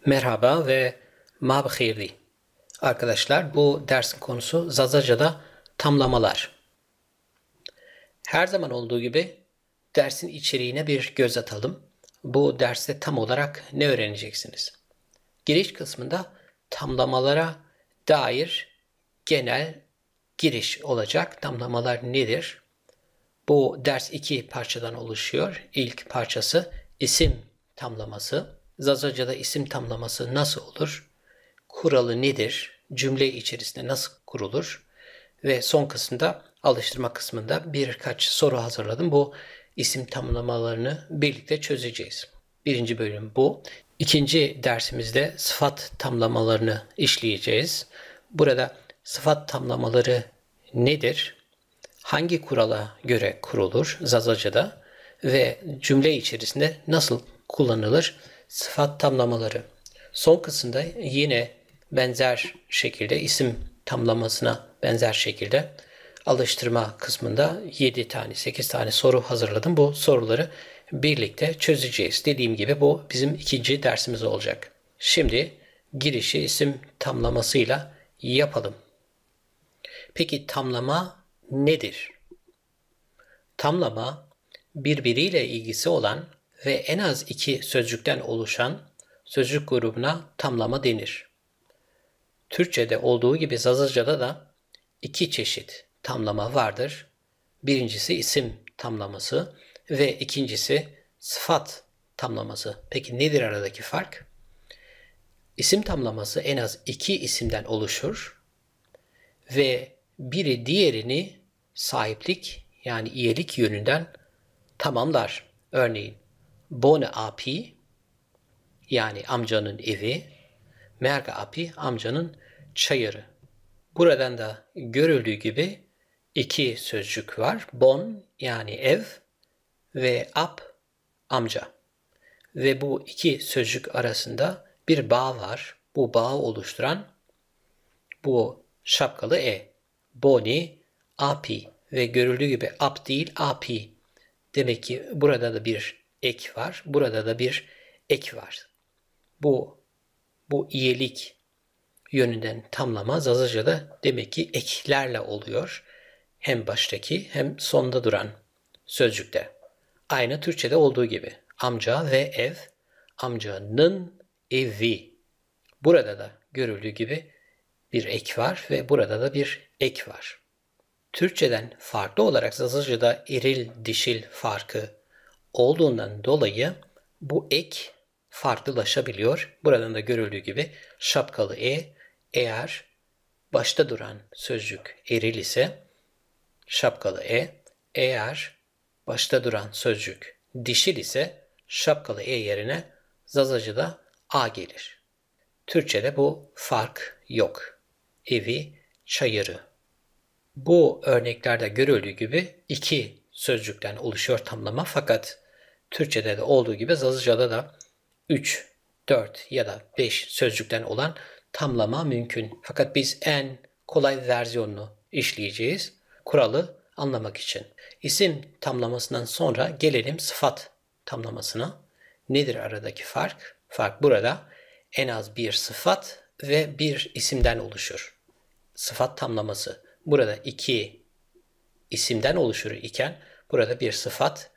Merhaba ve mabkhirli. Arkadaşlar bu dersin konusu Zazaca'da tamlamalar. Her zaman olduğu gibi dersin içeriğine bir göz atalım. Bu derste tam olarak ne öğreneceksiniz? Giriş kısmında tamlamalara dair genel giriş olacak. Tamlamalar nedir? Bu ders iki parçadan oluşuyor. İlk parçası isim tamlaması. Zazaca'da isim tamlaması nasıl olur? Kuralı nedir? Cümle içerisinde nasıl kurulur? Ve son kısımda alıştırma kısmında birkaç soru hazırladım. Bu isim tamlamalarını birlikte çözeceğiz. Birinci bölüm bu. İkinci dersimizde sıfat tamlamalarını işleyeceğiz. Burada sıfat tamlamaları nedir? Hangi kurala göre kurulur Zazaca'da ve cümle içerisinde nasıl kullanılır sıfat tamlamaları? Son kısımda yine benzer şekilde isim tamlamasına benzer şekilde alıştırma kısmında 7 tane 8 tane soru hazırladım. Bu soruları birlikte çözeceğiz. Dediğim gibi bu bizim ikinci dersimiz olacak. Şimdi girişi isim tamlamasıyla yapalım. Peki tamlama nedir? Tamlama birbiriyle ilgisi olan ve en az iki sözcükten oluşan sözcük grubuna tamlama denir. Türkçe'de olduğu gibi Zazaca'da da iki çeşit tamlama vardır. Birincisi isim tamlaması ve ikincisi sıfat tamlaması. Peki nedir aradaki fark? İsim tamlaması en az iki isimden oluşur ve biri diğerini sahiplik yani iyilik yönünden tamamlar. Örneğin Bone api yani amcanın evi, Merga api amcanın çayırı. Buradan da görüldüğü gibi iki sözcük var. Bon yani ev ve ap amca. Ve bu iki sözcük arasında bir bağ var. Bu bağı oluşturan bu şapkalı e. Boni api ve görüldüğü gibi ap değil api. Demek ki burada da bir ek var. Burada da bir ek var. Bu iyilik yönünden tamlama Zazaca'da demek ki eklerle oluyor. Hem baştaki hem sonda duran sözcükte. Aynı Türkçe'de olduğu gibi. Amca ve ev, amcanın evi. Burada da görüldüğü gibi bir ek var ve burada da bir ek var. Türkçeden farklı olarak Zazaca'da eril dişil farkı olduğundan dolayı bu ek farklılaşabiliyor. Buradan da görüldüğü gibi şapkalı eğer başta duran sözcük eril ise şapkalı eğer başta duran sözcük dişil ise şapkalı yerine Zazaca'da a gelir. Türkçede bu fark yok. Evi, çayırı. Bu örneklerde görüldüğü gibi iki sözcükten oluşuyor tamlama fakat Türkçede de olduğu gibi Zazaca'da da 3, 4 ya da 5 sözcükten olan tamlama mümkün. Fakat biz en kolay versiyonunu işleyeceğiz kuralı anlamak için. İsim tamlamasından sonra gelelim sıfat tamlamasına. Nedir aradaki fark? Fark burada en az bir sıfat ve bir isimden oluşur. Sıfat tamlaması. Burada iki isimden oluşur iken burada bir sıfat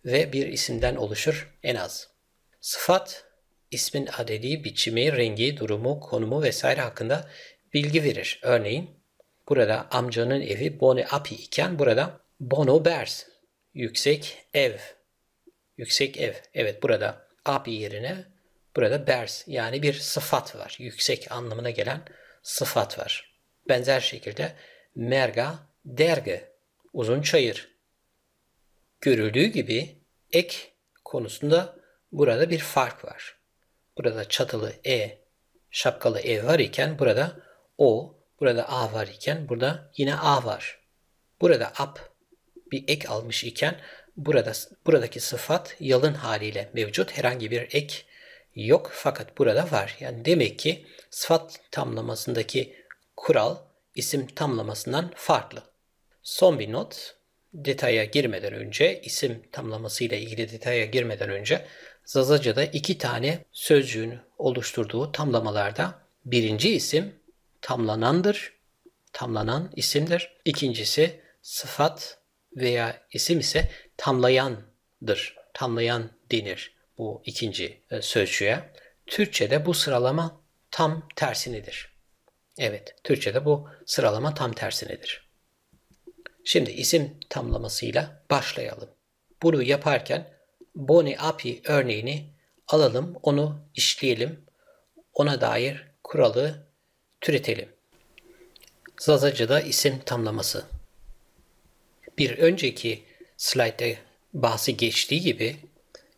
ve bir isimden oluşur en az. Sıfat, ismin adedi, biçimi, rengi, durumu, konumu vesaire hakkında bilgi verir. Örneğin burada amcanın evi Bone api iken burada Bono Bers, yüksek ev. Yüksek ev. Evet burada api yerine burada Bers yani bir sıfat var. Yüksek anlamına gelen sıfat var. Benzer şekilde Merga derge, uzun çayır. Görüldüğü gibi ek konusunda burada bir fark var. Burada çatılı şapkalı var iken burada burada a var iken burada yine a var. Burada ap bir ek almış iken buradaki sıfat yalın haliyle mevcut. Herhangi bir ek yok fakat burada var. Yani demek ki sıfat tamlamasındaki kural isim tamlamasından farklı. Son bir not. detaya girmeden önce, isim tamlamasıyla ilgili detaya girmeden önce Zazaca'da 2 tane sözcüğün oluşturduğu tamlamalarda birinci isim tamlanandır, tamlanan isimdir. İkincisi sıfat veya isim ise tamlayandır, tamlayan denir bu ikinci sözcüğe. Türkçe'de bu sıralama tam tersinedir. Evet, Türkçe'de bu sıralama tam tersinedir. Şimdi isim tamlamasıyla başlayalım. Bunu yaparken bone api örneğini alalım, onu işleyelim, ona dair kuralı türetelim. Zazaca'da isim tamlaması. Bir önceki slaytta bahsi geçtiği gibi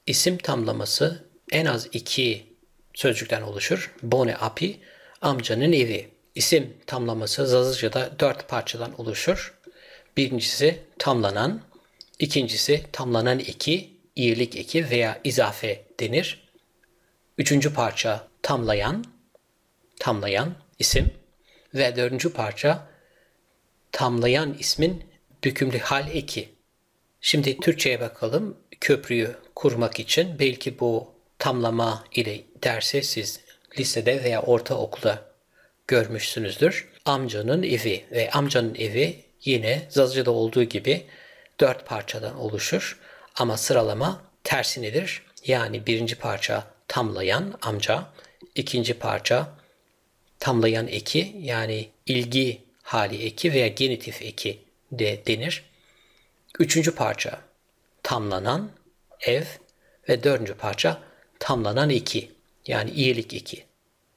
isim tamlaması en az 2 sözcükten oluşur. Bone api, amcanın evi. İsim tamlaması Zazaca'da 4 parçadan oluşur. Birincisi tamlanan, ikincisi tamlanan eki, iyilik eki veya izafe denir. Üçüncü parça tamlayan, tamlayan isim ve dördüncü parça tamlayan ismin bükümlü hal eki. Şimdi Türkçe'ye bakalım. Köprüyü kurmak için belki bu tamlama ile dersi siz lisede veya ortaokulda görmüşsünüzdür. Amcanın evi ve amcanın evi yine Zazaca'da olduğu gibi 4 parçadan oluşur. Ama sıralama tersinedir. Yani birinci parça tamlayan amca, ikinci parça tamlayan eki yani ilgi hali eki veya genitif eki de denir. Üçüncü parça tamlanan ev ve dördüncü parça tamlanan eki yani iyilik eki.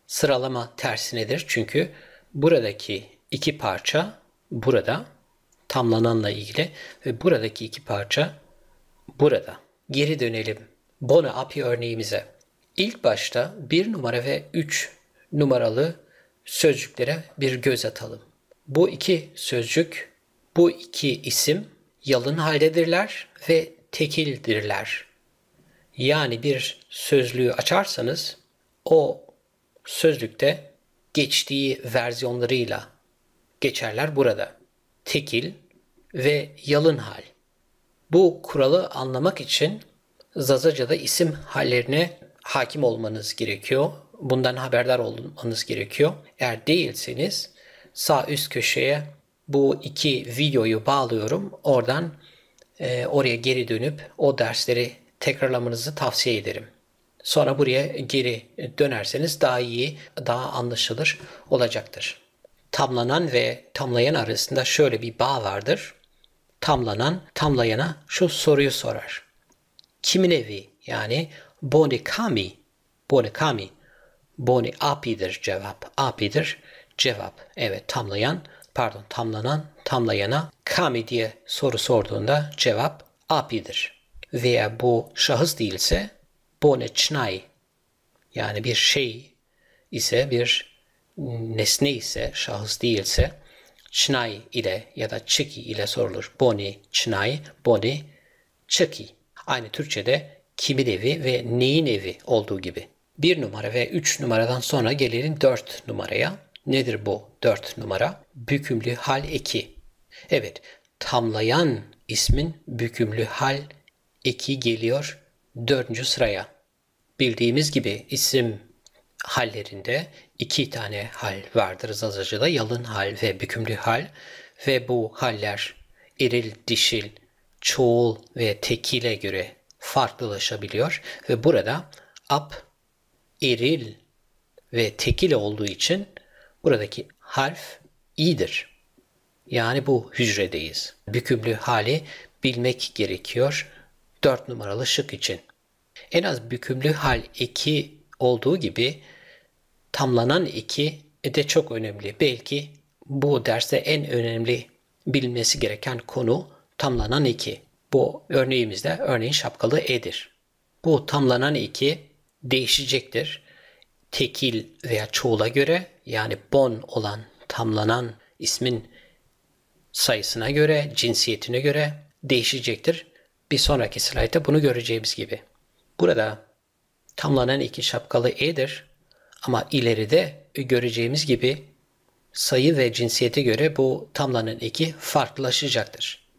Sıralama tersinedir çünkü buradaki iki parça burada tamlananla ilgili ve buradaki iki parça burada. Geri dönelim bone api örneğimize. İlk başta 1 numara ve 3 numaralı sözcüklere bir göz atalım. Bu iki sözcük, bu iki isim yalın haldedirler ve tekildirler. Yani bir sözlüğü açarsanız o sözlükte geçtiği versiyonlarıyla geçerler burada. Tekil ve yalın hal. Bu kuralı anlamak için Zazaca'da isim hallerine hakim olmanız gerekiyor. Bundan haberdar olmanız gerekiyor. Eğer değilseniz sağ üst köşeye bu iki videoyu bağlıyorum. Oradan oraya geri dönüp o dersleri tekrarlamanızı tavsiye ederim. Sonra buraya geri dönerseniz daha iyi, daha anlaşılır olacaktır. Tamlanan ve tamlayan arasında şöyle bir bağ vardır. Tamlanan, tamlayana şu soruyu sorar. Kimin evi? Yani bone kami, bone kami, bone apidir cevap, apidir cevap. Evet tamlanan, tamlayana kami diye soru sorduğunda cevap apidir. Veya bu şahıs değilse bone çnay yani bir şey ise bir nesne ise şahıs değilse çnay ile ya da çeki ile sorulur. Boni çnay, boni çeki. Aynı Türkçe'de kimin evi ve neyin evi olduğu gibi. 1 numara ve 3 numaradan sonra gelelim 4 numaraya. Nedir bu 4 numara? Bükümlü hal eki. Evet, tamlayan ismin bükümlü hal eki geliyor 4. sıraya. Bildiğimiz gibi isim hallerinde 2 tane hal vardır Zazaca'da. Yalın hal ve bükümlü hal. Ve bu haller eril, dişil, çoğul ve tekile göre farklılaşabiliyor. Ve burada ap eril ve tekil olduğu için buradaki harf i'dir. Yani bu hücredeyiz. Bükümlü hali bilmek gerekiyor 4 numaralı şık için. En az bükümlü hal eki olduğu gibi tamlanan eki de çok önemli. Belki bu derste en önemli bilinmesi gereken konu tamlanan eki. Bu örneğimizde örneğin şapkalı e'dir. Bu tamlanan eki değişecektir. Tekil veya çoğula göre yani bon olan tamlanan ismin sayısına göre, cinsiyetine göre değişecektir. Bir sonraki slaytta bunu göreceğimiz gibi. Burada tamlanan eki şapkalı e'dir. Ama ileride göreceğimiz gibi sayı ve cinsiyete göre bu tamlanan eki farklılaşacaktır.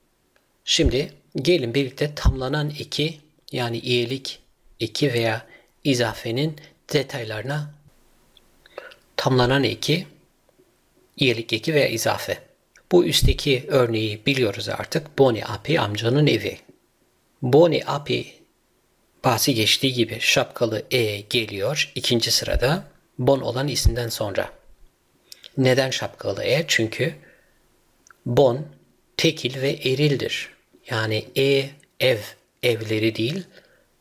Şimdi gelin birlikte tamlanan eki yani iyilik eki veya izafenin detaylarına. Tamlanan eki, iyilik eki veya izafe. Bu üstteki örneği biliyoruz artık. Boni api amcanın evi. Boni api bahsi geçtiği gibi şapkalı e geliyor ikinci sırada bon olan isimden sonra. Neden şapkalı e? Çünkü bon tekil ve erildir. Yani ev, evleri değil,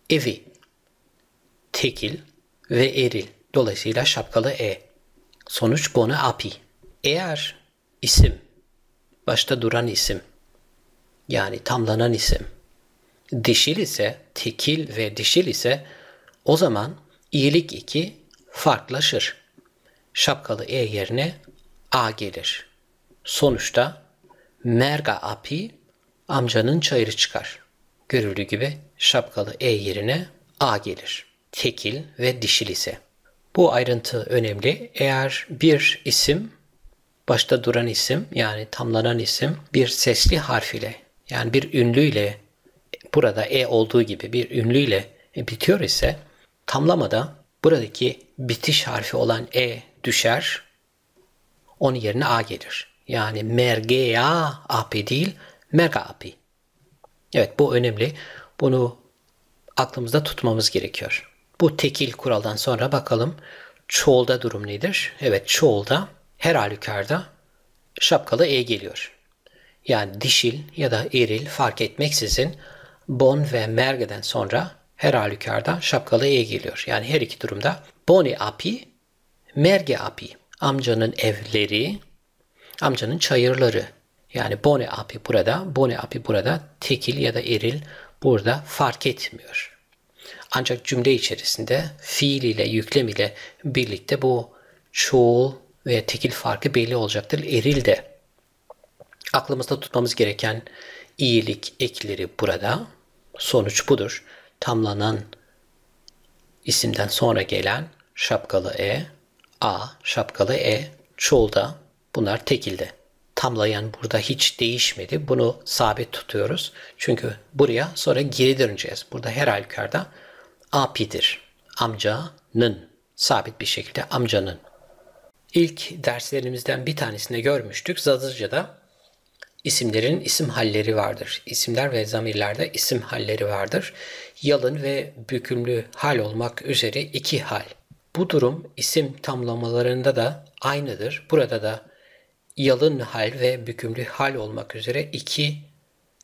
evi. Tekil ve eril. Dolayısıyla şapkalı e. Sonuç boni api. Eğer isim, başta duran isim, yani tamlanan isim, dişil ise, tekil ve dişil ise o zaman iyilik eki farklılaşır. Şapkalı e yerine a gelir. Sonuçta merga api amcanın çayırı çıkar. Görüldüğü gibi şapkalı e yerine a gelir. Tekil ve dişil ise. Bu ayrıntı önemli. Eğer bir isim, başta duran isim yani tamlanan isim bir sesli harf ile yani bir ünlüyle burada e olduğu gibi bir ünlüyle bitiyor ise tamlamada buradaki bitiş harfi olan e düşer. Onun yerine a gelir. Yani mergea api değil merga api. Evet bu önemli. Bunu aklımızda tutmamız gerekiyor. Bu tekil kuraldan sonra bakalım çoğulda durum nedir? Evet çoğulda her halükarda şapkalı e geliyor. Yani dişil ya da eril fark etmeksizin bon ve mergeden sonra her halükarda şapkalı e geliyor. Yani her iki durumda boni api, merge api. Amcanın evleri, amcanın çayırları. Yani boni api burada, boni api burada, tekil ya da eril burada fark etmiyor. Ancak cümle içerisinde fiil ile yüklem ile birlikte bu çoğul ve tekil farkı belli olacaktır. Eril de aklımızda tutmamız gereken iyilik ekleri burada. Sonuç budur. Tamlanan isimden sonra gelen şapkalı e, a, şapkalı e, çoğulda bunlar tekilde. Tamlayan burada hiç değişmedi. Bunu sabit tutuyoruz. Çünkü buraya sonra geri döneceğiz. Burada her halükarda apidir. Amcanın. Sabit bir şekilde amcanın. İlk derslerimizden bir tanesinde görmüştük. Zadıca'da isimlerin isim halleri vardır. İsimler ve zamirlerde isim halleri vardır. Yalın ve bükümlü hal olmak üzere iki hal. Bu durum isim tamlamalarında da aynıdır. Burada da yalın hal ve bükümlü hal olmak üzere iki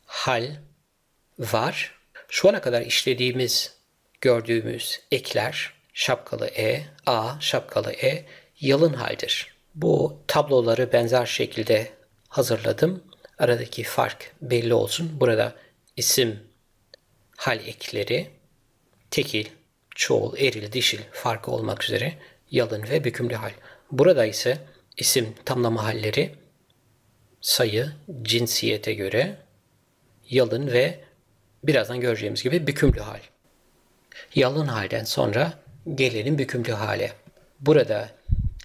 hal var. Şu ana kadar işlediğimiz, gördüğümüz ekler şapkalı e, a, şapkalı e yalın haldir. Bu tabloları benzer şekilde hazırladım. Aradaki fark belli olsun. Burada isim hal ekleri tekil, çoğul, eril, dişil farkı olmak üzere yalın ve bükümlü hal. Burada ise isim tamlama halleri sayı, cinsiyete göre yalın ve birazdan göreceğimiz gibi bükümlü hal. Yalın halden sonra gelelim bükümlü hale. Burada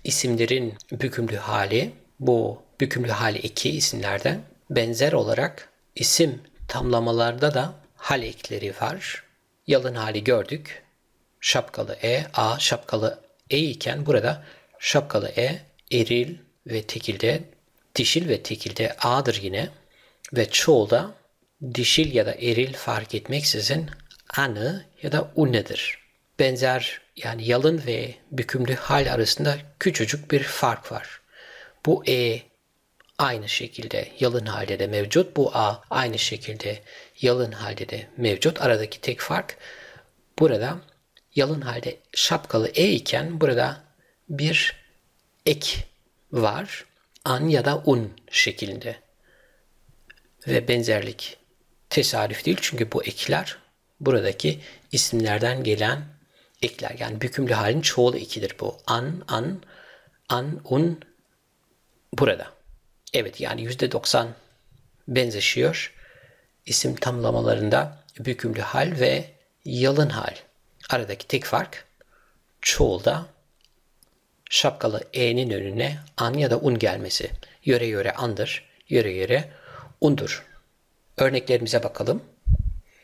isimlerin bükümlü hali, bu bükümlü hal eki isimlerden benzer olarak isim tamlamalarda da hal ekleri var. Yalın hali gördük. Şapkalı e, a şapkalı e iken burada şapkalı e eril ve tekilde, dişil ve tekilde a'dır yine ve çoğulda dişil ya da eril fark etmeksizin anı ya da unnedir. Benzer yani yalın ve bükümlü hal arasında küçücük bir fark var. Bu e aynı şekilde yalın halde de mevcut. Bu a aynı şekilde yalın halde de mevcut. Aradaki tek fark burada yalın halde şapkalı e iken burada bir ek var. An ya da un şeklinde. Ve benzerlik tesadüf değil çünkü bu ekler buradaki isimlerden gelen ekler. Yani bükümlü halin çoğulu ekidir bu. An, un burada. Evet yani %90 benzeşiyor. İsim tamlamalarında bükümlü hal ve yalın hal. Aradaki tek fark çoğulda şapkalı e'nin önüne an ya da un gelmesi. Yöre yöre andır, yöre yöre undur. Örneklerimize bakalım.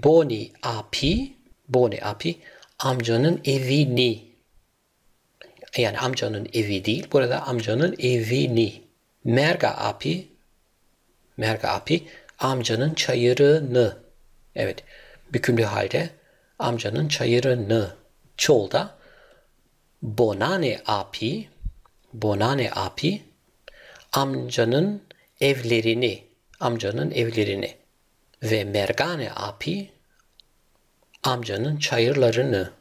Boni api, amcanın evini. Yani amcanın evi değil, burada amcanın evini. Merga api, amcanın çayırını. Evet, bükümlü halde amcanın çayırını. Çoğulda bonane api, amcanın evlerini. Ve mergane api, amcanın çayırlarını.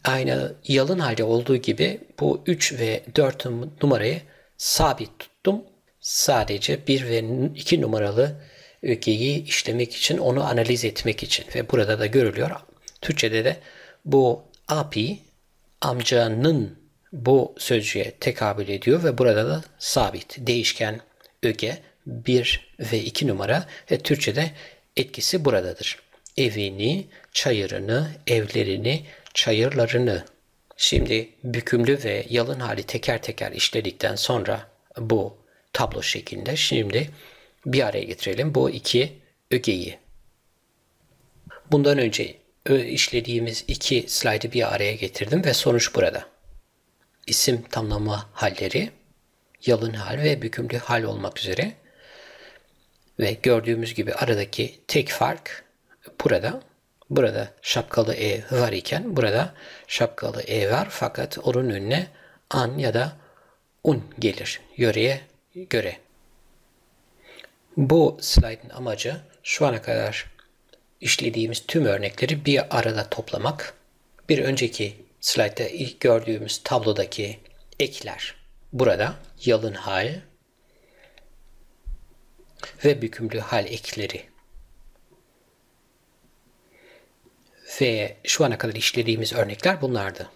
Aynı yalın halde olduğu gibi bu 3 ve 4 numarayı sabit tuttum. Sadece 1 ve 2 numaralı ögeyi işlemek için, onu analiz etmek için. Ve burada da görülüyor. Türkçede de bu api, amcanın bu sözcüğe tekabül ediyor ve burada da sabit, değişken öge 1 ve 2 numara ve Türkçede etkisi buradadır. Evini, çayırını, evlerini, çayırlarını. Şimdi bükümlü ve yalın hali teker teker işledikten sonra bu tablo şeklinde şimdi bir araya getirelim bu iki ögeyi. Bundan önce işlediğimiz iki slaydı bir araya getirdim ve sonuç burada. İsim tamlama halleri, yalın hal ve bükümlü hal olmak üzere. Ve gördüğümüz gibi aradaki tek fark burada. Burada şapkalı e var iken burada şapkalı e var fakat onun önüne an ya da un gelir yöreye göre. Bu slaytın amacı şu ana kadar işlediğimiz tüm örnekleri bir arada toplamak. Bir önceki slaytta ilk gördüğümüz tablodaki ekler burada yalın hal ve bükümlü hal ekleri. Ve şu ana kadar işlediğimiz örnekler bunlardı.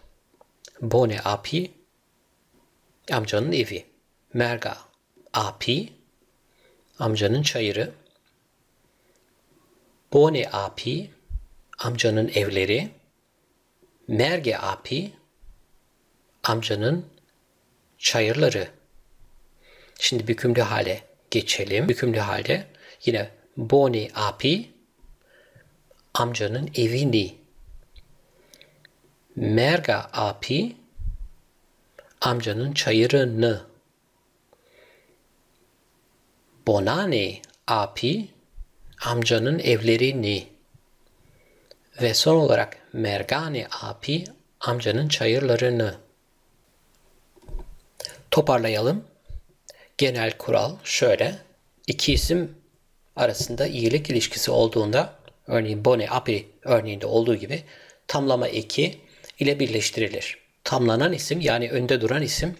Bone api, amcanın evi. Merga api, amcanın çayırı. Bone api, amcanın evleri. Merge api, amcanın çayırları. Şimdi bükümlü hale geçelim. Bükümlü halde yine bone api, amcanın evini. Merga api, amcanın çayırını. Bonane api, amcanın evlerini. Ve son olarak mergane api, amcanın çayırlarını. Toparlayalım. Genel kural şöyle. İki isim arasında iyilik ilişkisi olduğunda, örneğin bone api örneğinde olduğu gibi tamlama eki ile birleştirilir. Tamlanan isim yani önde duran isim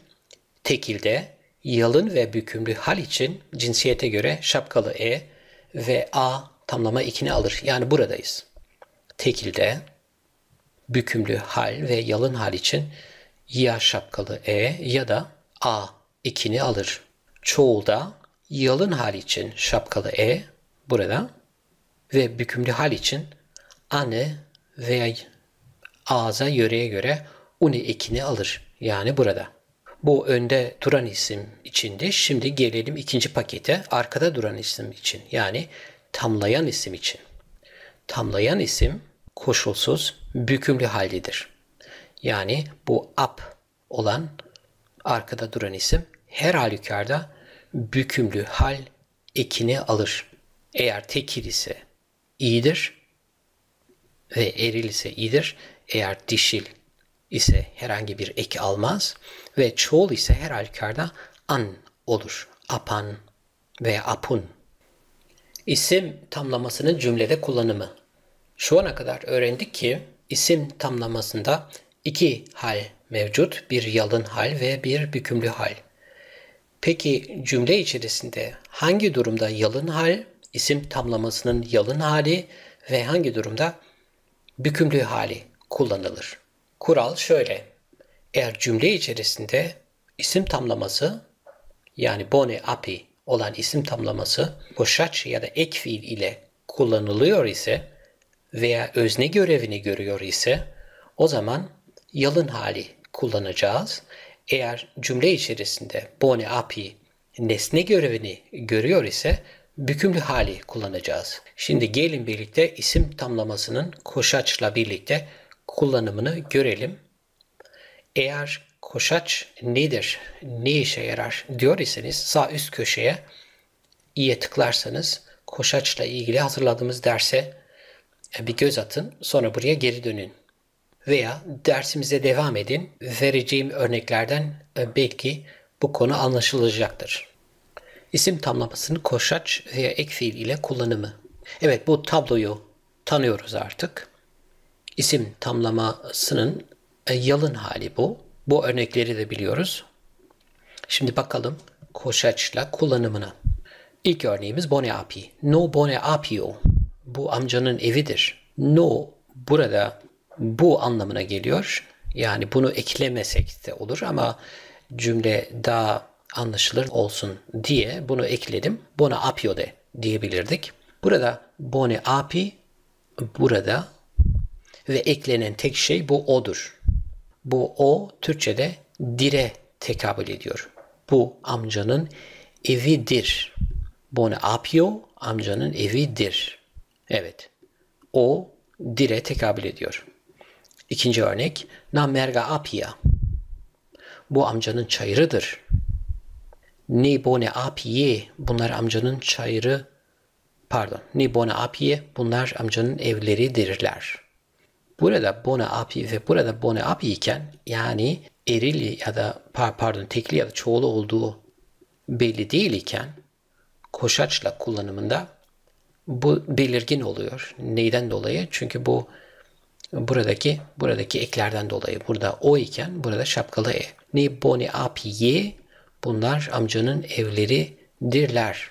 tekilde, yalın ve bükümlü hal için cinsiyete göre şapkalı e ve a tamlama ekini alır. Yani buradayız. Tekilde, bükümlü hal ve yalın hal için ya şapkalı e ya da a ekini alır. Çoğulda yalın hal için şapkalı e burada ve bükümlü hal için ane veya ağza yöreye göre uni ekini alır. Yani burada. Bu önde duran isim içindi. Şimdi gelelim ikinci pakete. Arkada duran isim için. Yani tamlayan isim için. Tamlayan isim koşulsuz bükümlü haldedir. Yani bu ap olan arkada duran isim her halükarda bükümlü hal ekini alır. Eğer tekil ise iyidir ve eril ise iyidir. Eğer dişil ise herhangi bir ek almaz ve çoğul ise her halükarda an olur. Apan veya apun. İsim tamlamasının cümlede kullanımı. Şu ana kadar öğrendik ki isim tamlamasında iki hal mevcut. Bir yalın hal ve bir bükümlü hal. Peki cümle içerisinde hangi durumda yalın hal, isim tamlamasının yalın hali ve hangi durumda bükümlü hali kullanılır? Kural şöyle. Eğer cümle içerisinde isim tamlaması yani bone api olan isim tamlaması boşaç ya da ek fiil ile kullanılıyor ise veya özne görevini görüyor ise o zaman yalın hali kullanacağız. Eğer cümle içerisinde bone api nesne görevini görüyor ise bükümlü hali kullanacağız. Şimdi gelin birlikte isim tamlamasının koşaçla birlikte kullanımını görelim. Eğer koşaç nedir, ne işe yarar diyor iseniz sağ üst köşeye i'ye tıklarsanız koşaçla ilgili hazırladığımız derse bir göz atın, sonra buraya geri dönün. Veya dersimize devam edin. Vereceğim örneklerden belki bu konu anlaşılacaktır. İsim tamlamasının koşaç veya ek fiil ile kullanımı. Evet, bu tabloyu tanıyoruz artık. İsim tamlamasının yalın hali bu. Bu örnekleri de biliyoruz. Şimdi bakalım koşaçla kullanımına. İlk örneğimiz Bone api. No bone apio. Bu amcanın evidir. No burada bu anlamına geliyor. Yani bunu eklemesek de olur ama cümle daha anlaşılır olsun diye bunu ekledim. Bone apio de diyebilirdik. Burada bone api burada ve eklenen tek şey bu o'dur. Bu o Türkçe'de dire tekabül ediyor. Bu amcanın evidir. Bone apio amcanın evidir. Evet. O dire tekabül ediyor. İkinci örnek. Na merga apia. Bu amcanın çayırıdır. Ni bone apie. Bunlar amcanın çayırı. Ni bone apie. Bunlar amcanın evleridirler. Burada bone api ve burada bone api iken yani eril ya da tekli ya da çoğulu olduğu belli değil iken koşaçla kullanımında bu belirgin oluyor. Neyden dolayı? Çünkü bu buradaki eklerden dolayı. Burada o iken burada şapkalı e. Ni bone apiye bunlar amcanın evleridirler.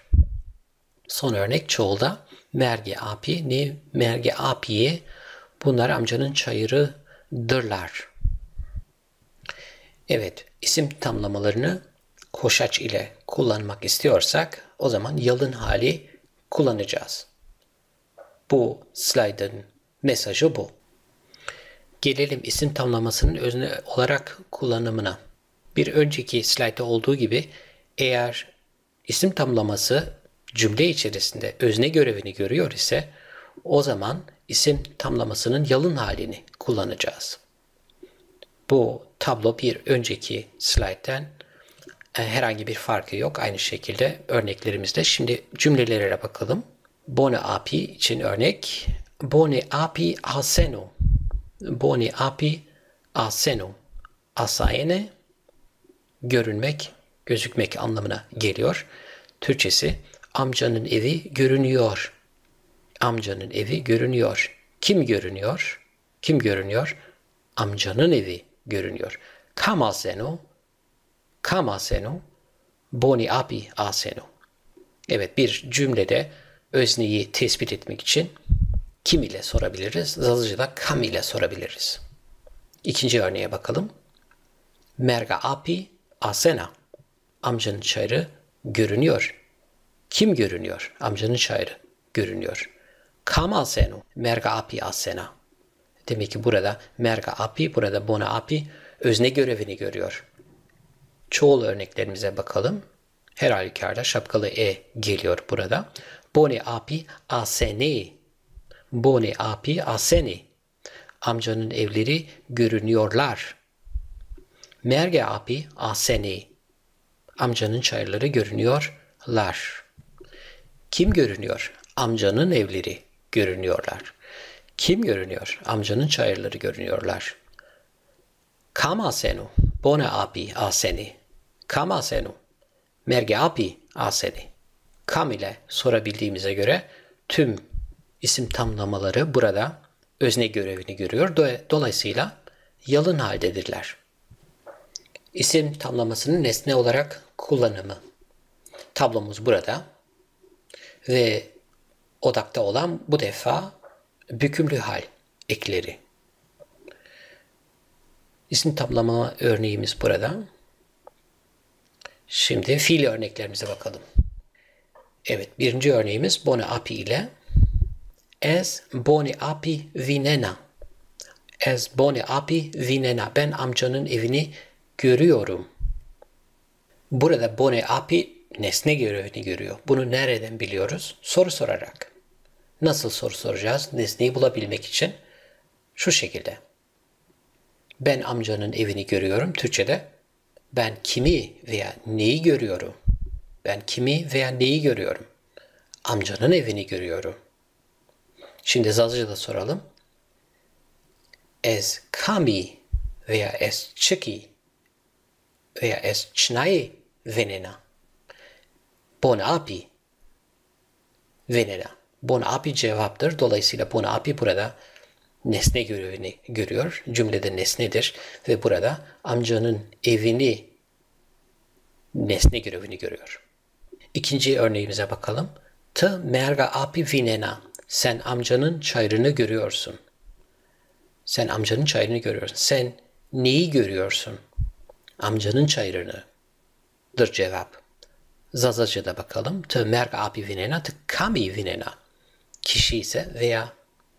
Son örnek çoğulda merge api ni merge apiye bunlar amcanın çayırıdırlar. Evet, isim tamlamalarını koşaç ile kullanmak istiyorsak o zaman yalın hali kullanacağız. Bu slaytın mesajı bu. Gelelim isim tamlamasının özne olarak kullanımına. Bir önceki slaytta olduğu gibi eğer isim tamlaması cümle içerisinde özne görevini görüyor ise o zaman isim tamlamasının yalın halini kullanacağız. Bu tablo bir önceki slayttan herhangi bir farkı yok. Aynı şekilde örneklerimizde. Şimdi cümlelere bakalım. Bone api için örnek. Bone api aseno. Bone api aseno. Asayene görünmek, gözükmek anlamına geliyor. Türkçesi amcanın evi görünüyor. Amcanın evi görünüyor. Kim görünüyor? Kim görünüyor? Amcanın evi görünüyor. Kamaseno. Kamaseno. Boni api aseno. Evet, bir cümlede özneyi tespit etmek için kim ile sorabiliriz? Zalıcıda kam ile sorabiliriz. İkinci örneğe bakalım. Merga api asena. Amcanın çayırı görünüyor. Kim görünüyor? Amcanın çayırı görünüyor. Kama senu. Merga api asena. Demek ki burada merga api, burada bona api özne görevini görüyor. Çoğul örneklerimize bakalım. Her halükarda şapkalı e geliyor burada. Bone api asene. Bone api asene. Amcanın evleri görünüyorlar. Merge api asene. Amcanın çayırları görünüyorlar. Kim görünüyor? Amcanın evleri görünüyorlar. Kim görünüyor? Amcanın çayırları görünüyorlar. Kama senu, bone api aseni. Kama senu, merge api aseni. Kam ile sorabildiğimize göre tüm isim tamlamaları burada özne görevini görüyor. Dolayısıyla yalın haldedirler. İsim tamlamasının nesne olarak kullanımı. Tablomuz burada ve odakta olan bu defa bükümlü hal ekleri. İsim tamlama örneğimiz burada. Şimdi fiil örneklerimize bakalım. Evet, birinci örneğimiz bone api ile es bone api vinena. Es bone api vinena. Ben amcanın evini görüyorum. Burada bone api nesne görevini görüyor. Bunu nereden biliyoruz? Soru sorarak. Nasıl soru soracağız? Nesneyi bulabilmek için şu şekilde. Ben amcanın evini görüyorum. Türkçe'de ben kimi veya neyi görüyorum? Ben kimi veya neyi görüyorum? Amcanın evini görüyorum. Şimdi Zazaca soralım. Es kami veya es çıki veya es çnai venena. Bon api venena. Bon api cevaptır. Dolayısıyla bon api burada nesne görevini görüyor. Cümlede nesnedir ve burada amcanın evini nesne görevini görüyor. İkinci örneğimize bakalım. Te merga api vinena. Sen amcanın çayırını görüyorsun. Sen amcanın çayırını görüyorsun. Sen neyi görüyorsun? Amcanın çayırını. Dır cevap. Zazaca'da bakalım. Te merga api vinena. Te kami vinena. Kişi ise veya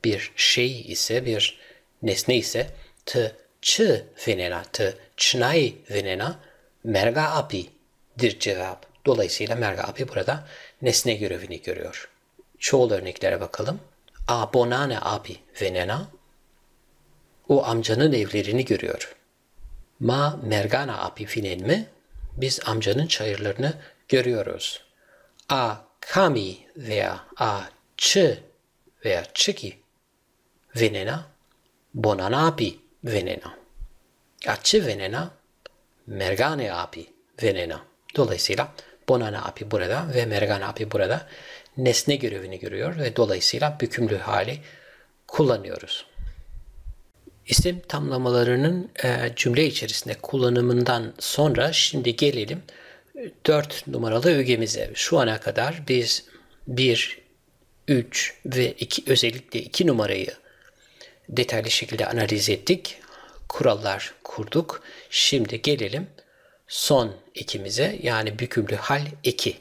bir şey ise, bir nesne ise te çı venena, te çnai venena merga api dir cevap. Dolayısıyla merga api burada nesne görevini görüyor. Çoğul örneklere bakalım. A bonane api venena. O amcanın evlerini görüyor. Ma mergana api vinen mi? Biz amcanın çayırlarını görüyoruz. A kami veya a çı veya çıki venena, bonana api venena. Açı venena, mergane api venena. Dolayısıyla bonana api burada ve mergane api burada nesne görevini görüyor ve dolayısıyla bükümlü hali kullanıyoruz. İsim tamlamalarının cümle içerisinde kullanımından sonra şimdi gelelim 4 numaralı ögemize. Şu ana kadar biz 1, 3 ve 2, özellikle 2 numarayı detaylı şekilde analiz ettik. Kurallar kurduk. Şimdi gelelim son ekimize, yani bükümlü hal eki.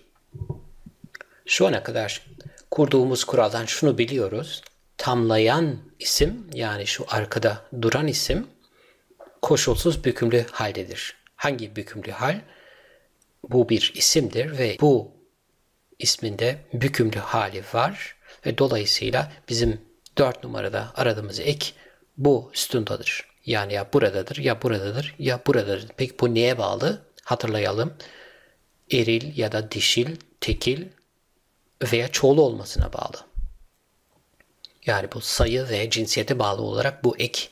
Şu ana kadar kurduğumuz kuraldan şunu biliyoruz. Tamlayan isim, yani şu arkada duran isim koşulsuz bükümlü haldedir. Hangi bükümlü hal? Bu bir isimdir ve bu isminde bükümlü hali var ve dolayısıyla bizim 4 numarada aradığımız ek bu sütundadır. Yani ya buradadır, ya buradadır, ya buradadır. Peki bu neye bağlı? Hatırlayalım. Eril ya da dişil, tekil veya çoğul olmasına bağlı. Yani bu sayı ve cinsiyete bağlı olarak bu ek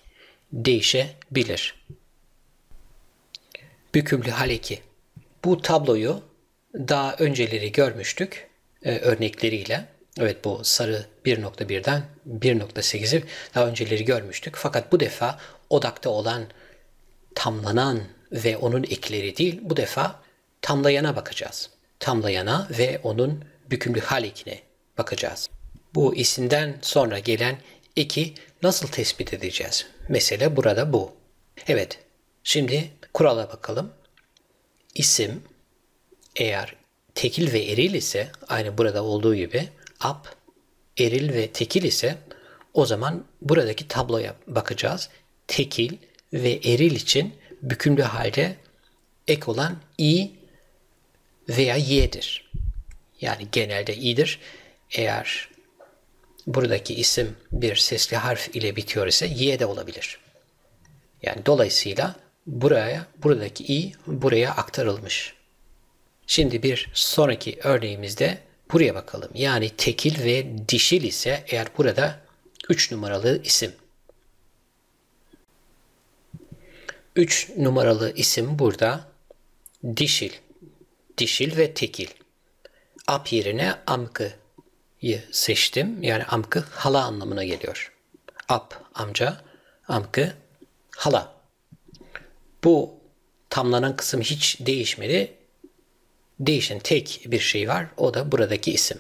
değişebilir. Bükümlü hal eki. Bu tabloyu daha önceleri görmüştük örnekleriyle. Evet, bu sarı 1.1'den 1.8'i daha önceleri görmüştük. Fakat bu defa odakta olan tamlanan ve onun ekleri değil, bu defa tamlayana bakacağız. Tamlayana ve onun bükümlü hal ekine bakacağız. Bu isimden sonra gelen eki nasıl tespit edeceğiz? Mesele burada bu. Evet, şimdi kurala bakalım. İsim eğer tekil ve eril ise, aynı burada olduğu gibi ap, eril ve tekil ise o zaman buradaki tabloya bakacağız. Tekil ve eril için bükümlü halde ek olan i veya y'dir. Yani genelde i'dir. Eğer buradaki isim bir sesli harf ile bitiyor ise y de olabilir. Yani dolayısıyla buradaki i buraya aktarılmış. Şimdi bir sonraki örneğimizde buraya bakalım. Yani tekil ve dişil ise eğer burada 3 numaralı isim. 3 numaralı isim burada dişil. Dişil ve tekil. Ap yerine amkı'yı seçtim. Yani amkı hala anlamına geliyor. Ap amca, amkı hala. Bu tamlanan kısım hiç değişmedi. Değişen tek bir şey var. O da buradaki isim.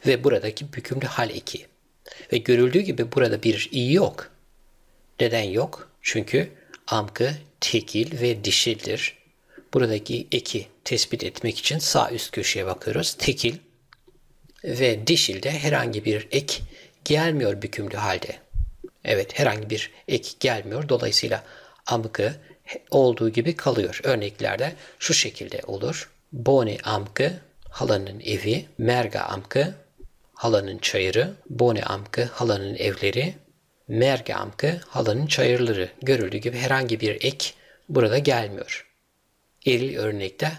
Ve buradaki bükümlü hal eki. Ve görüldüğü gibi burada bir i yok. Neden yok? Çünkü amkı tekil ve dişildir. Buradaki eki tespit etmek için sağ üst köşeye bakıyoruz. Tekil ve dişilde herhangi bir ek gelmiyor bükümlü halde. Evet, herhangi bir ek gelmiyor. Dolayısıyla amkı olduğu gibi kalıyor. Örneklerde şu şekilde olur. Bone amkı, halanın evi. Merga amkı, halanın çayırı. Bone amkı, halanın evleri. Merge amkı, halanın çayırları. Görüldüğü gibi herhangi bir ek burada gelmiyor. Eril örnekte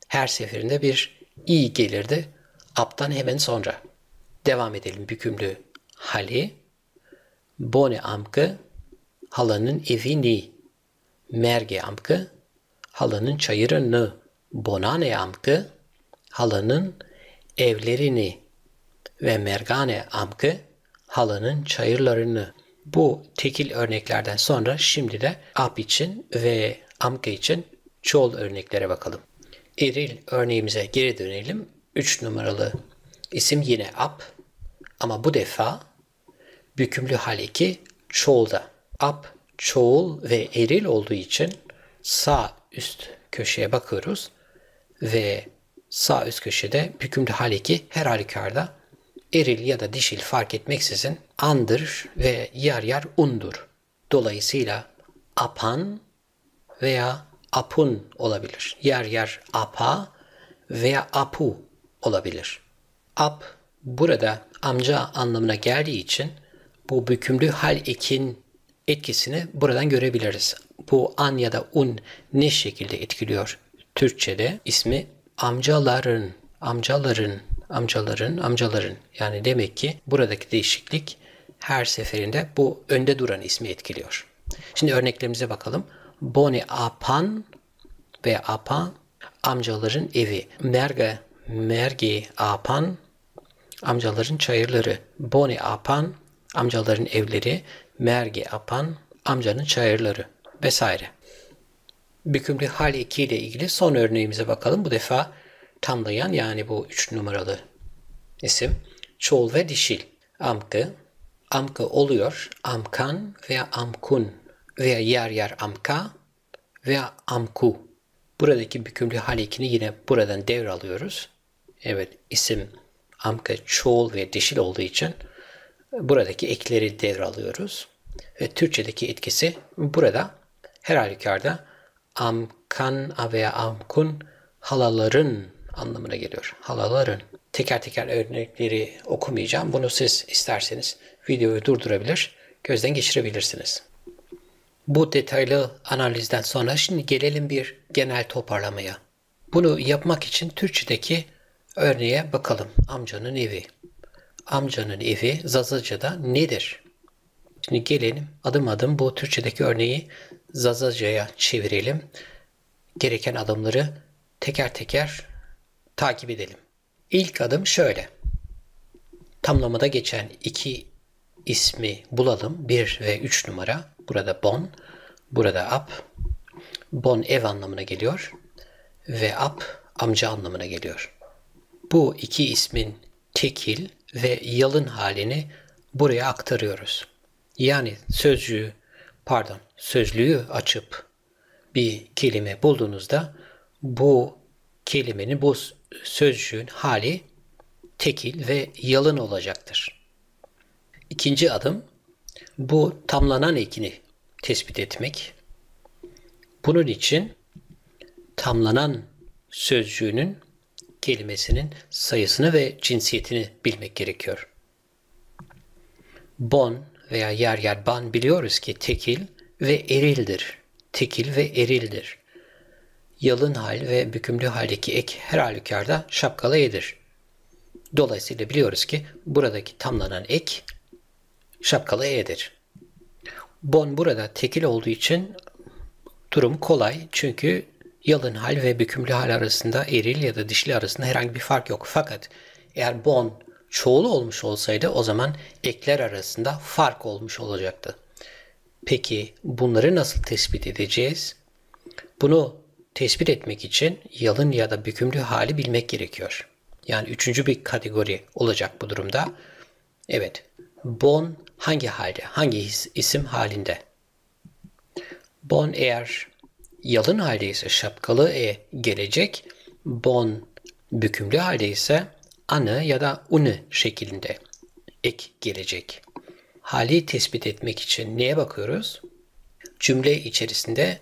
her seferinde bir i gelirdi. Aptan hemen sonra. Devam edelim bükümlü hali. Bone amkı, halanın evini. Merge amkı, halanın çayırını. Bonane amkı, halanın evlerini. Ve mergane amkı, halanın çayırlarını. Bu tekil örneklerden sonra şimdi de ap için ve amkı için çoğul örneklere bakalım. Eril örneğimize geri dönelim. 3 numaralı isim yine ap ama bu defa bükümlü hal 2 çoğulda. Ap çoğul ve eril olduğu için sağ üst köşeye bakıyoruz ve sağ üst köşede bükümlü hal 2 her halükarda eril ya da dişil fark etmeksizin andır ve yer yer undur. Dolayısıyla apan veya apun olabilir. Yer yer apa veya apu olabilir. Ap burada amca anlamına geldiği için bu bükümlü hal ekin etkisini buradan görebiliriz. Bu an ya da un ne şekilde etkiliyor? Türkçe'de ismi amcaların, amcaların. Yani demek ki buradaki değişiklik her seferinde bu önde duran ismi etkiliyor. Şimdi örneklerimize bakalım. Bone apan ve apa, amcaların evi. Merge apan, amcaların çayırları. Bone apan, amcaların evleri. Merge apan, amcanın çayırları vesaire. Bükümlü hal 2 ile ilgili son örneğimize bakalım. Bu defa tamlayan, yani bu 3 numaralı isim çoğul ve dişil. Amkı, amkı oluyor. Amkan veya amkun veya yer yer amka veya amku. Buradaki bükümlü hal 2'ni yine buradan devralıyoruz. Evet, isim amkı çoğul ve dişil olduğu için buradaki ekleri devralıyoruz. Ve Türkçedeki etkisi burada her halükarda amkan veya amkun halaların anlamına geliyor. Halaların. Teker teker örnekleri okumayacağım. Bunu siz isterseniz videoyu durdurabilir, gözden geçirebilirsiniz. Bu detaylı analizden sonra şimdi gelelim bir genel toparlamaya. Bunu yapmak için Türkçedeki örneğe bakalım. Amcanın evi. Amcanın evi Zazaca'da nedir? Şimdi gelelim adım adım bu Türkçedeki örneği Zazaca'ya çevirelim. Gereken adımları teker teker takip edelim. İlk adım şöyle. Tamlamada geçen iki ismi bulalım. 1 ve 3 numara. Burada bon, burada ap. Bon ev anlamına geliyor ve ap amca anlamına geliyor. Bu iki ismin tekil ve yalın halini buraya aktarıyoruz. Yani sözlüğü açıp bir kelime bulduğunuzda bu kelimenin, bu sözcüğün hali tekil ve yalın olacaktır. İkinci adım bu tamlanan ekini tespit etmek. Bunun için tamlanan sözcüğünün kelimesinin sayısını ve cinsiyetini bilmek gerekiyor. Bon veya yer yer ban biliyoruz ki tekil ve erildir. Tekil ve erildir. Yalın hal ve bükümlü haldeki ek her halükarda şapkalı e'dir. Dolayısıyla biliyoruz ki buradaki tamlanan ek şapkalı e'dir. Bon burada tekil olduğu için durum kolay. Çünkü yalın hal ve bükümlü hal arasında, eril ya da dişli arasında herhangi bir fark yok. Fakat eğer bon çoğul olmuş olsaydı o zaman ekler arasında fark olmuş olacaktı. Peki bunları nasıl tespit edeceğiz? Bunu tespit etmek için yalın ya da bükümlü hali bilmek gerekiyor. Yani üçüncü bir kategori olacak bu durumda. Evet, bon hangi halde, hangi isim halinde? Bon eğer yalın halde ise şapkalı e gelecek. Bon bükümlü halde ise anı ya da unu şeklinde ek gelecek. Hali tespit etmek için neye bakıyoruz? Cümle içerisinde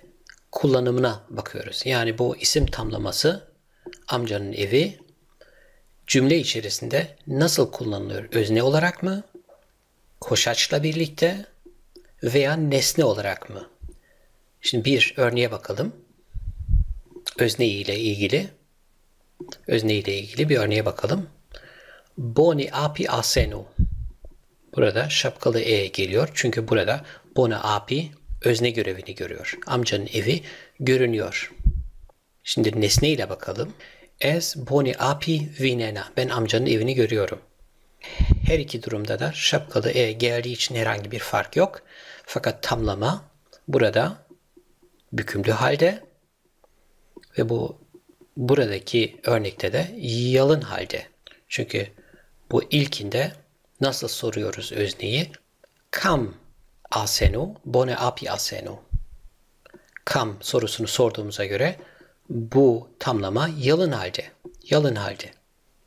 kullanımına bakıyoruz. Yani bu isim tamlaması amcanın evi cümle içerisinde nasıl kullanılıyor? Özne olarak mı? Koşaçla birlikte veya nesne olarak mı? Şimdi bir örneğe bakalım. Özne ile ilgili bir örneğe bakalım. Boni api asenu. Burada şapkalı e geliyor. Çünkü burada bona api özne görevini görüyor. Amcanın evi görünüyor. Şimdi nesne ile bakalım. Es boni api vinena. Ben amcanın evini görüyorum. Her iki durumda da şapkalı e geldiği için herhangi bir fark yok. Fakat tamlama burada bükümlü halde ve buradaki örnekte de yalın halde. Çünkü bu ilkinde nasıl soruyoruz özneyi? Kam asenu, bone api asenu. Kam sorusunu sorduğumuza göre bu tamlama yalın halde. Yalın halde.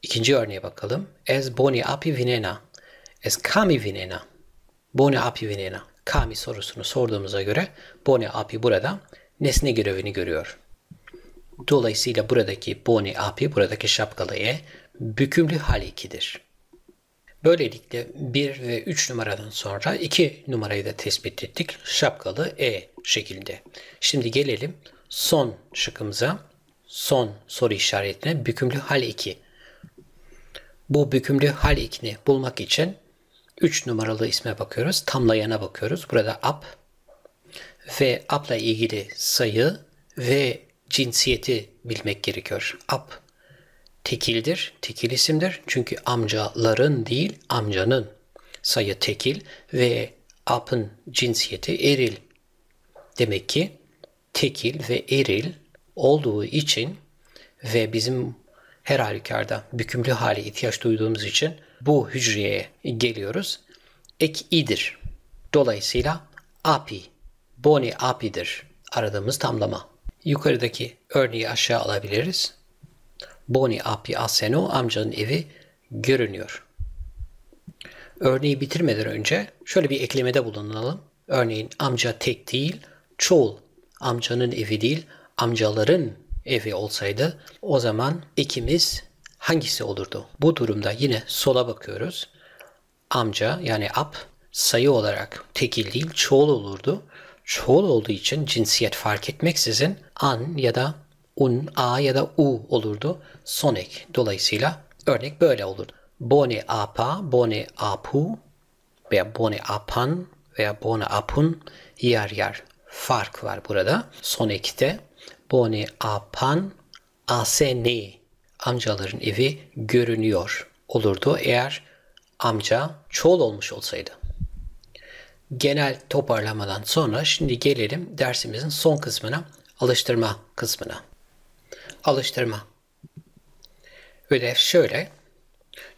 İkinci örneğe bakalım. Es boni api vinena. Es kami vinena. Bone api vinena. Kami sorusunu sorduğumuza göre bone api burada nesne görevini görüyor. Dolayısıyla buradaki bone api, buradaki şapkalı e bükümlü hal 2'dir. Böylelikle 1 ve 3 numaradan sonra 2 numarayı da tespit ettik. Şapkalı e şeklinde. Şimdi gelelim son şıkkımıza. Son soru işaretine bükümlü hal 2. Bu bükümlü hal 2'ni bulmak için 3 numaralı isme bakıyoruz. Tamlayana bakıyoruz. Burada ap ve apla ilgili sayı ve cinsiyeti bilmek gerekiyor. Ap tekildir, tekil isimdir. Çünkü amcaların değil, amcanın sayı tekil ve apın cinsiyeti eril. Demek ki tekil ve eril olduğu için ve bizim her halükarda bükümlü hale ihtiyaç duyduğumuz için bu hücreye geliyoruz. Ek i'dir. Dolayısıyla api, boni api'dir aradığımız tamlama. Yukarıdaki örneği aşağı alabiliriz. Boni api aseno, amcanın evi görünüyor. Örneği bitirmeden önce şöyle bir eklemede bulunalım. Örneğin amca tek değil, çoğul. Amcanın evi değil, amcaların evi olsaydı o zaman ekimiz hangisi olurdu? Bu durumda yine sola bakıyoruz. Amca yani ap sayı olarak tekil değil, çoğul olurdu. Çoğul olduğu için cinsiyet fark etmeksizin an ya da un, a ya da u olurdu son ek. Dolayısıyla örnek böyle olurdu. Bone apa, bone apu veya bone apan veya bone apun yer yer fark var burada. Son ekte bone apan asene, amcaların evi görünüyor olurdu eğer amca çoğul olmuş olsaydı. Genel toparlamadan sonra şimdi gelelim dersimizin son kısmına, alıştırma kısmına. Alıştırma. Ödev şöyle.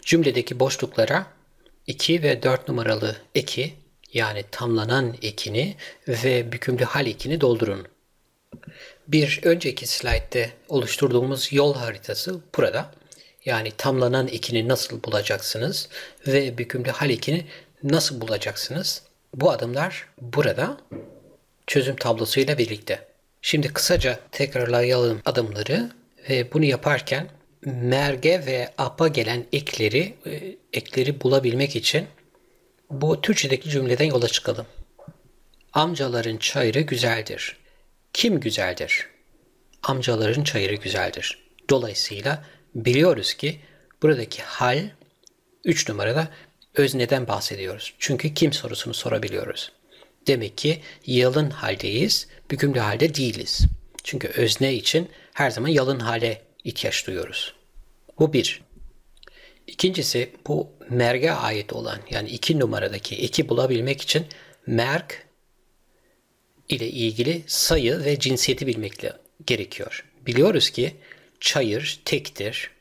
Cümledeki boşluklara 2 ve 4 numaralı eki yani tamlanan ekini ve bükümlü hal ekini doldurun. Bir önceki slaytte oluşturduğumuz yol haritası burada. Yani tamlanan ekini nasıl bulacaksınız ve bükümlü hal ekini nasıl bulacaksınız? Bu adımlar burada çözüm tablosuyla birlikte. Şimdi kısaca tekrarlayalım adımları ve bunu yaparken merge ve apa gelen ekleri bulabilmek için bu Türkçedeki cümleden yola çıkalım. Amcaların çayırı güzeldir. Kim güzeldir? Amcaların çayırı güzeldir. Dolayısıyla biliyoruz ki buradaki hal 3 numarada özneden bahsediyoruz. Çünkü kim sorusunu sorabiliyoruz. Demek ki yalın haldeyiz, bükümlü halde değiliz. Çünkü özne için her zaman yalın hale ihtiyaç duyuyoruz. Bu bir. İkincisi bu merge ait olan yani 2 numaradaki eki bulabilmek için merg ile ilgili sayı ve cinsiyeti bilmek gerekiyor. Biliyoruz ki çayır tektir,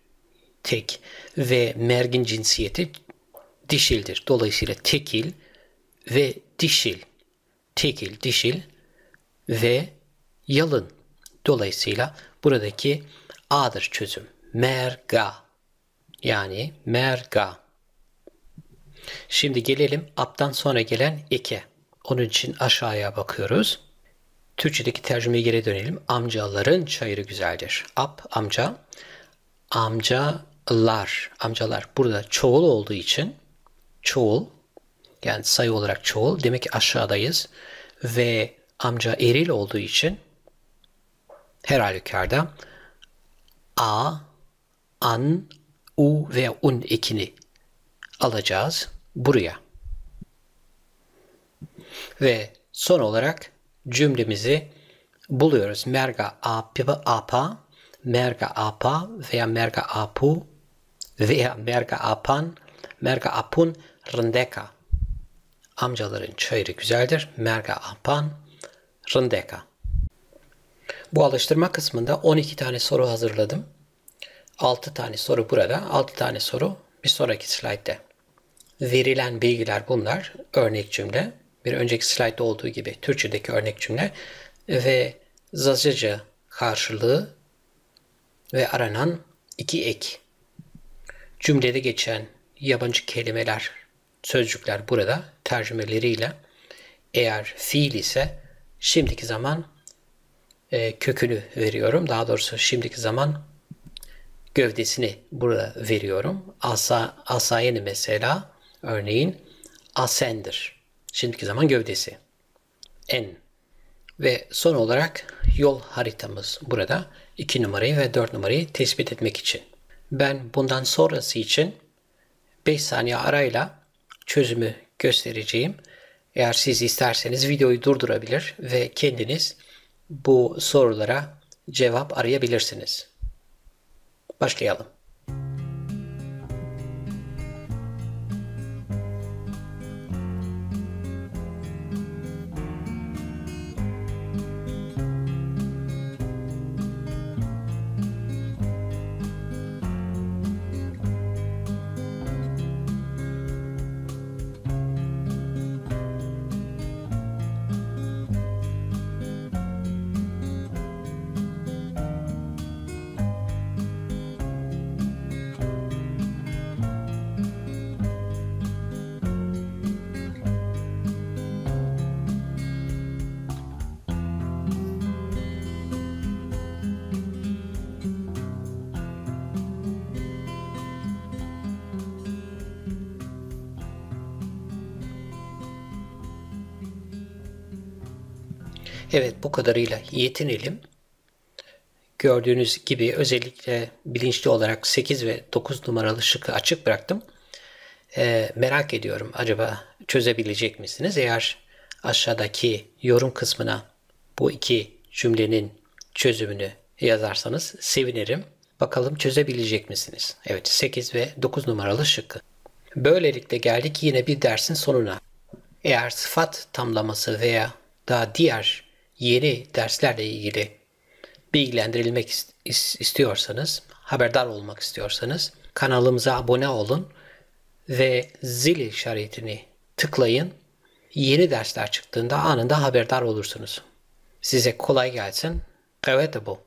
tek ve mergin cinsiyeti dişildir. Dolayısıyla tekil ve dişil. Tekil, dişil ve yalın. Dolayısıyla buradaki A'dır çözüm. Merga. Yani merga. Şimdi gelelim aptan sonra gelen eke. Onun için aşağıya bakıyoruz. Türkçedeki tercümeye geri dönelim. Amcaların çayırı güzeldir. Amca. Amcalar. Burada çoğul olduğu için çoğul, yani sayı olarak çoğul. Demek ki aşağıdayız. Ve amca eril olduğu için her halükarda an, u ve un ekini alacağız buraya. Ve son olarak cümlemizi buluyoruz. Merga apa, merga apa veya merga apu veya merga apan, merga apun rındeka. Amcaların çayırı güzeldir. Merga apan rındeka. Bu alıştırma kısmında 12 tane soru hazırladım. 6 tane soru burada, 6 tane soru bir sonraki slaytta. Verilen bilgiler bunlar. Örnek cümle. Bir önceki slaytta olduğu gibi Türkçedeki örnek cümle ve Zazaca karşılığı ve aranan 2 ek. Cümlede geçen yabancı kelimeler, sözcükler burada tercümeleriyle. Eğer fiil ise şimdiki zaman kökünü veriyorum. Daha doğrusu şimdiki zaman gövdesini burada veriyorum. Asayeni mesela örneğin asendir. Şimdiki zaman gövdesi. En. Ve son olarak yol haritamız burada 2 numarayı ve 4 numarayı tespit etmek için. Ben bundan sonrası için 5 saniye arayla çözümü göstereceğim. Eğer siz isterseniz videoyu durdurabilir ve kendiniz bu sorulara cevap arayabilirsiniz. Başlayalım. Evet, bu kadarıyla yetinelim. Gördüğünüz gibi özellikle bilinçli olarak 8 ve 9 numaralı şıkkı açık bıraktım. Merak ediyorum, acaba çözebilecek misiniz? Eğer aşağıdaki yorum kısmına bu iki cümlenin çözümünü yazarsanız sevinirim. Bakalım çözebilecek misiniz? Evet, 8 ve 9 numaralı şıkkı. Böylelikle geldik yine bir dersin sonuna. Eğer sıfat tamlaması veya daha diğer yeni derslerle ilgili bilgilendirilmek istiyorsanız, haberdar olmak istiyorsanız kanalımıza abone olun ve zil işaretini tıklayın. Yeni dersler çıktığında anında haberdar olursunuz. Size kolay gelsin. Evet bu.